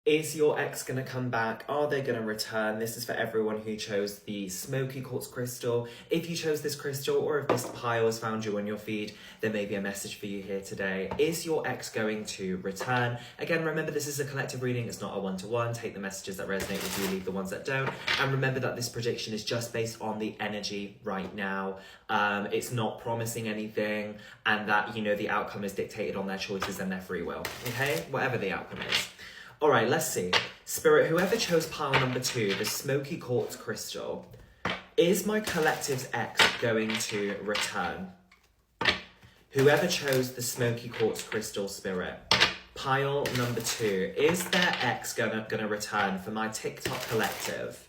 Is your ex going to come back? Are they going to return? This is for everyone who chose the smoky quartz crystal. If you chose this crystal, or if this pile has found you on your feed, there may be a message for you here today. Is your ex going to return? Again, remember, this is a collective reading. It's not a one-to-one. Take the messages that resonate with you, leave the ones that don't. And remember that this prediction is just based on the energy right now. It's not promising anything, and that, you know, the outcome is dictated on their choices and their free will. Okay? Whatever the outcome is. All right, let's see. Spirit, whoever chose pile number 2, the smoky quartz crystal, is my collective's ex going to return? Whoever chose the smoky quartz crystal, Spirit, pile number 2, is their ex gonna return for my TikTok collective?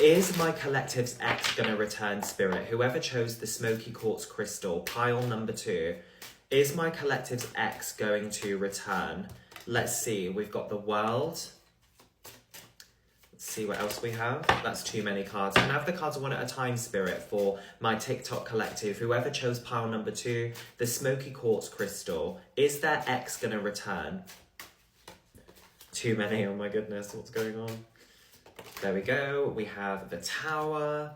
Is my collective's ex going to return, Spirit? Whoever chose the smoky quartz crystal, pile number 2, is my collective's ex going to return? Let's see. We've got the world. Let's see what else we have. That's too many cards. Can I have the cards one at a time, Spirit, for my TikTok collective? Whoever chose pile number 2, the smoky quartz crystal, is their ex going to return? Too many. Oh my goodness. What's going on? There we go. We have the Tower.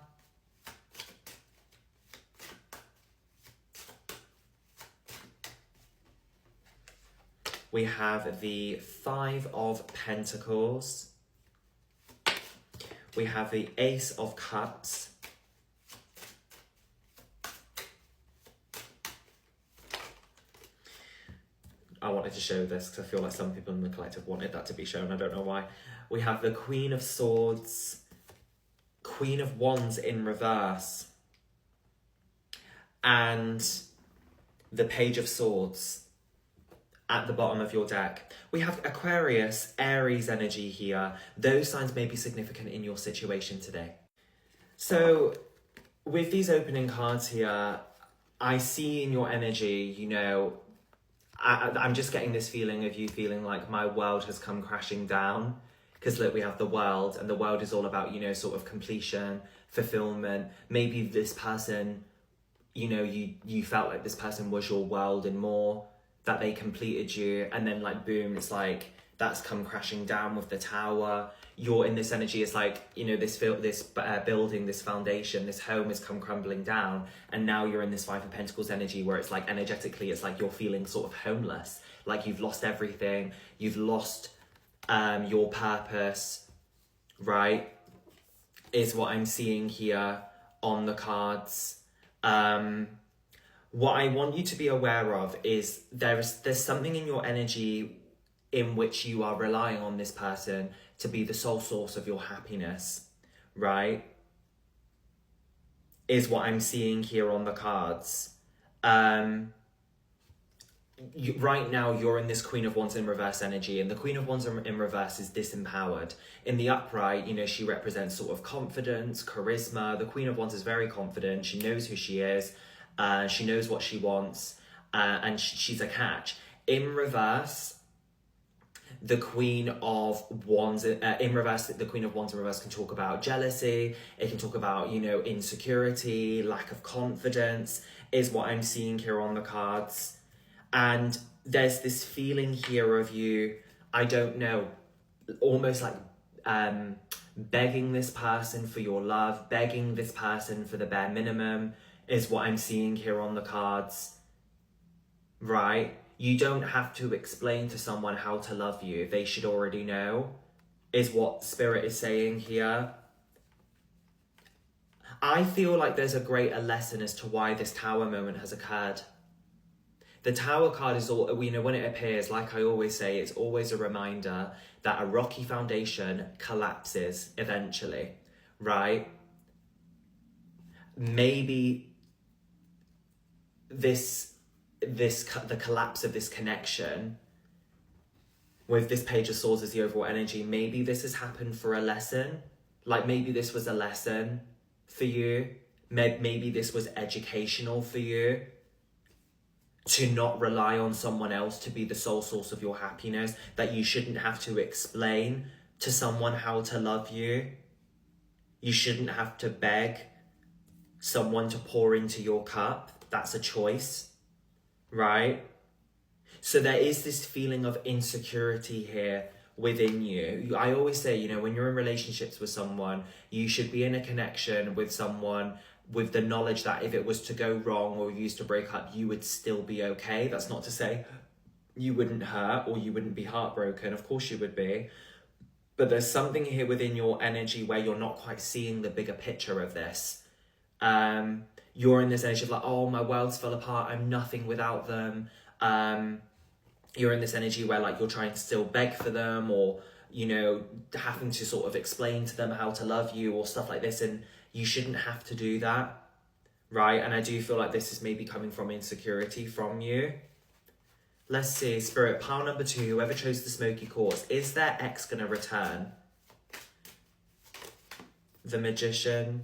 We have the 5 of Pentacles. We have the Ace of Cups. I wanted to show this because I feel like some people in the collective wanted that to be shown. I don't know why. We have the Queen of Swords, Queen of Wands in reverse, and the Page of Swords at the bottom of your deck. We have Aquarius, Aries energy here. Those signs may be significant in your situation today. So with these opening cards here, I see in your energy, you know, I'm just getting this feeling of you feeling like my world has come crashing down. Because look, we have the world, and the world is all about, you know, sort of completion, fulfillment. Maybe this person, you know, you felt like this person was your world and more, that they completed you, and then like boom, it's like that's come crashing down with the Tower. You're in this energy, it's like, you know, this building, this foundation, this home has come crumbling down, and now you're in this 5 of Pentacles energy where it's like energetically, it's like you're feeling sort of homeless, like you've lost everything, you've lost your purpose, right? Is what I'm seeing here on the cards. What I want you to be aware of is there's something in your energy in which you are relying on this person to be the sole source of your happiness, right? Is what I'm seeing here on the cards. Right now, you're in this Queen of Wands in reverse energy, and the Queen of Wands in reverse is disempowered. In the upright, you know, she represents sort of confidence, charisma. The Queen of Wands is very confident. She knows who she is. She knows what she wants, and she's a catch. In reverse, the Queen of Wands in reverse, the Queen of Wands in reverse can talk about jealousy. It can talk about, you know, insecurity, lack of confidence, is what I'm seeing here on the cards. And there's this feeling here of you, I don't know, almost like begging this person for your love, begging this person for the bare minimum, is what I'm seeing here on the cards, right? You don't have to explain to someone how to love you. They should already know, is what Spirit is saying here. I feel like there's a greater lesson as to why this Tower moment has occurred. The Tower card is all, you know, when it appears, like I always say, it's always a reminder that a rocky foundation collapses eventually, right? Maybe the collapse of this connection with this Page of Swords as the overall energy, maybe this has happened for a lesson. Like maybe this was a lesson for you. Maybe this was educational for you, to not rely on someone else to be the sole source of your happiness, that you shouldn't have to explain to someone how to love you. You shouldn't have to beg someone to pour into your cup. That's a choice, right? So there is this feeling of insecurity here within you. I always say, you know, when you're in relationships with someone, you should be in a connection with someone with the knowledge that if it was to go wrong or you used to break up, you would still be okay. That's not to say you wouldn't hurt or you wouldn't be heartbroken. Of course you would be. But there's something here within your energy where you're not quite seeing the bigger picture of this. You're in this energy of like, oh, my world's fell apart. I'm nothing without them. You're in this energy where like you're trying to still beg for them, or, you know, having to sort of explain to them how to love you or stuff like this. And you shouldn't have to do that, right? And I do feel like this is maybe coming from insecurity from you. Let's see, Spirit, pile number 2, whoever chose the smoky quartz, is their ex going to return? The Magician.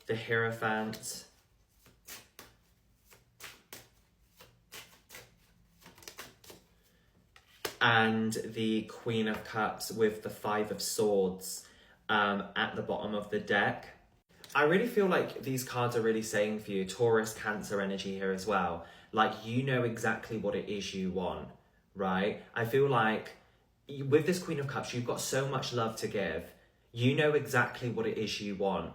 The Hierophant. And the Queen of Cups with the 5 of Swords at the bottom of the deck. I really feel like these cards are really saying for you, Taurus, Cancer energy here as well. Like, you know exactly what it is you want, right? I feel like with this Queen of Cups, you've got so much love to give. You know exactly what it is you want.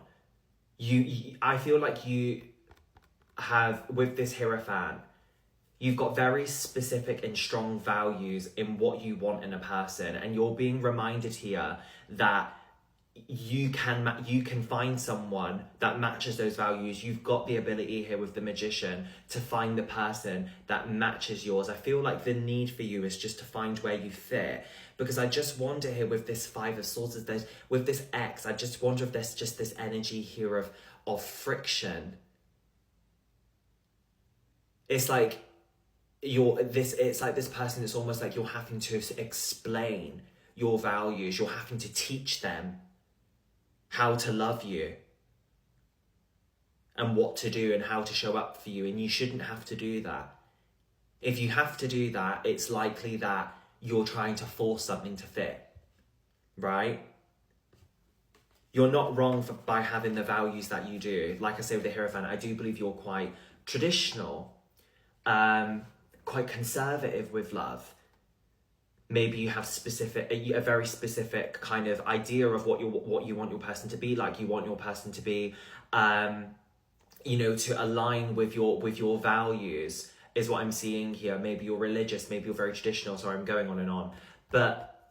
I feel like you have, with this Hierophant, you've got very specific and strong values in what you want in a person. And you're being reminded here that you can find someone that matches those values. You've got the ability here with the Magician to find the person that matches yours. I feel like the need for you is just to find where you fit, because I just wonder here with this 5 of Swords, with this ex, I just wonder if there's just this energy here of friction. It's like it's like this person, it's almost like you're having to explain your values. You're having to teach them how to love you and what to do and how to show up for you. And you shouldn't have to do that. If you have to do that, it's likely that you're trying to force something to fit, right? You're not wrong by having the values that you do. Like I say with the Hierophant, I do believe you're quite traditional, quite conservative with love. Maybe you have a very specific kind of idea of what you want your person to be like. You want your person to be, you know, to align with your values is what I'm seeing here. Maybe you're religious, maybe you're very traditional. Sorry, I'm going on and on.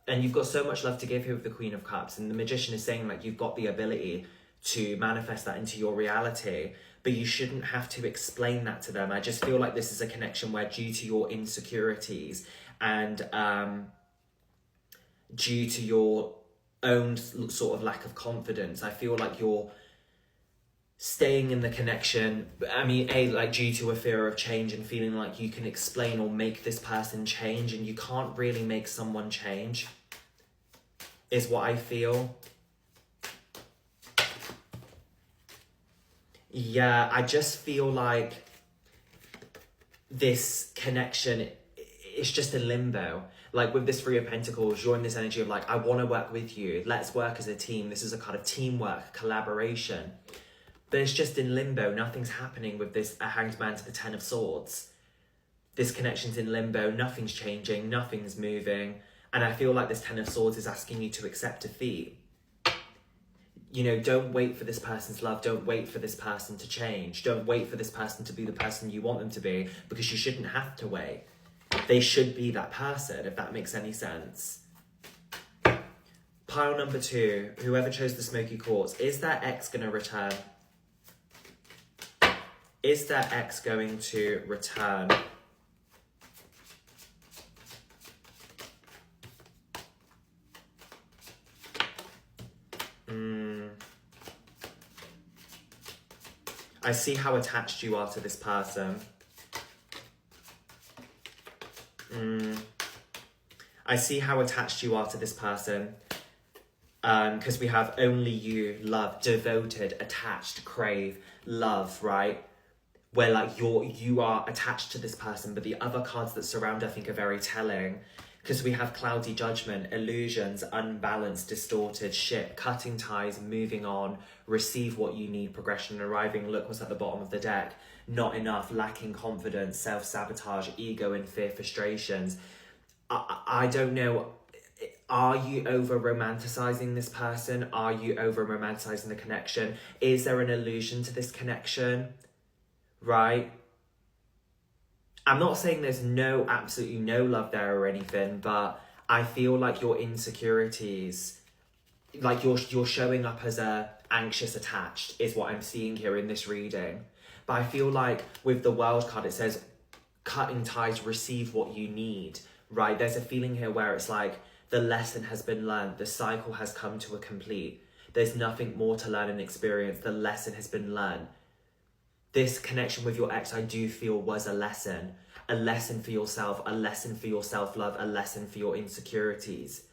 And you've got so much love to give here with the Queen of Cups. And the Magician is saying like you've got the ability to manifest that into your reality, but you shouldn't have to explain that to them. I just feel like this is a connection where, due to your insecurities and due to your own sort of lack of confidence, I feel like you're staying in the connection. I mean, like due to a fear of change and feeling like you can explain or make this person change, and you can't really make someone change, is what I feel. Yeah, I just feel like this connection is just in limbo. Like with this 3 of Pentacles, you're in this energy of like, I want to work with you. Let's work as a team. This is a kind of teamwork, collaboration. But it's just in limbo. Nothing's happening with this Hanged Man to the 10 of Swords. This connection's in limbo. Nothing's changing. Nothing's moving. And I feel like this 10 of Swords is asking you to accept defeat. You know, don't wait for this person's love. Don't wait for this person to change. Don't wait for this person to be the person you want them to be, because you shouldn't have to wait. They should be that person, if that makes any sense. Pile number 2, whoever chose the smoky quartz, is their ex going to return? Is their ex going to return? I see how attached you are to this person. I see how attached you are to this person. Because we have only you, love, devoted, attached, crave, love, right? Where like you are attached to this person, but the other cards that surround, I think, are very telling. Because we have cloudy judgment, illusions, unbalanced, distorted, ship, cutting ties, moving on, receive what you need, progression, arriving, look what's at the bottom of the deck, not enough, lacking confidence, self-sabotage, ego and fear, frustrations. I don't know, are you over-romanticizing this person? Are you over-romanticizing the connection? Is there an illusion to this connection? Right? I'm not saying there's absolutely no love there or anything, but I feel like your insecurities, like you're showing up as a anxious attached is what I'm seeing here in this reading. But I feel like with the World card, it says cutting ties, receive what you need, right? There's a feeling here where it's like the lesson has been learned, the cycle has come to a complete. There's nothing more to learn and experience. The lesson has been learned. This connection with your ex, I do feel, was a lesson for yourself, a lesson for your self-love, a lesson for your insecurities.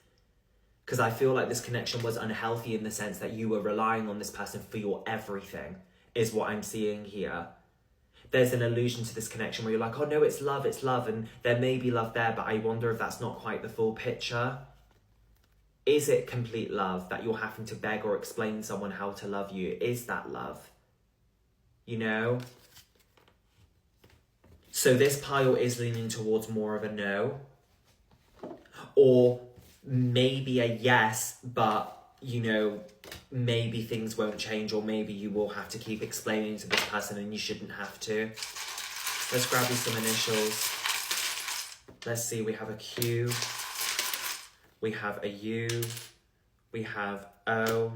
Because I feel like this connection was unhealthy in the sense that you were relying on this person for your everything, is what I'm seeing here. There's an illusion to this connection where you're like, oh no, it's love, and there may be love there, but I wonder if that's not quite the full picture. Is it complete love that you're having to beg or explain to someone how to love you? Is that love? You know? So this pile is leaning towards more of a no. Or maybe a yes, but, you know, maybe things won't change, or maybe you will have to keep explaining to this person and you shouldn't have to. Let's grab you some initials. Let's see, we have a Q. We have a U. We have O.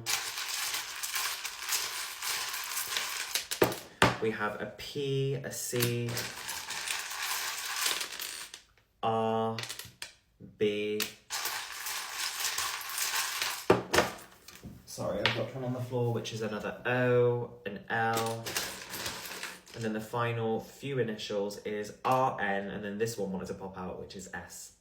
We have a P, a C, R, B. Sorry, I've got one on the floor, which is another O, an L. And then the final few initials is RN, and then this one wanted to pop out, which is S.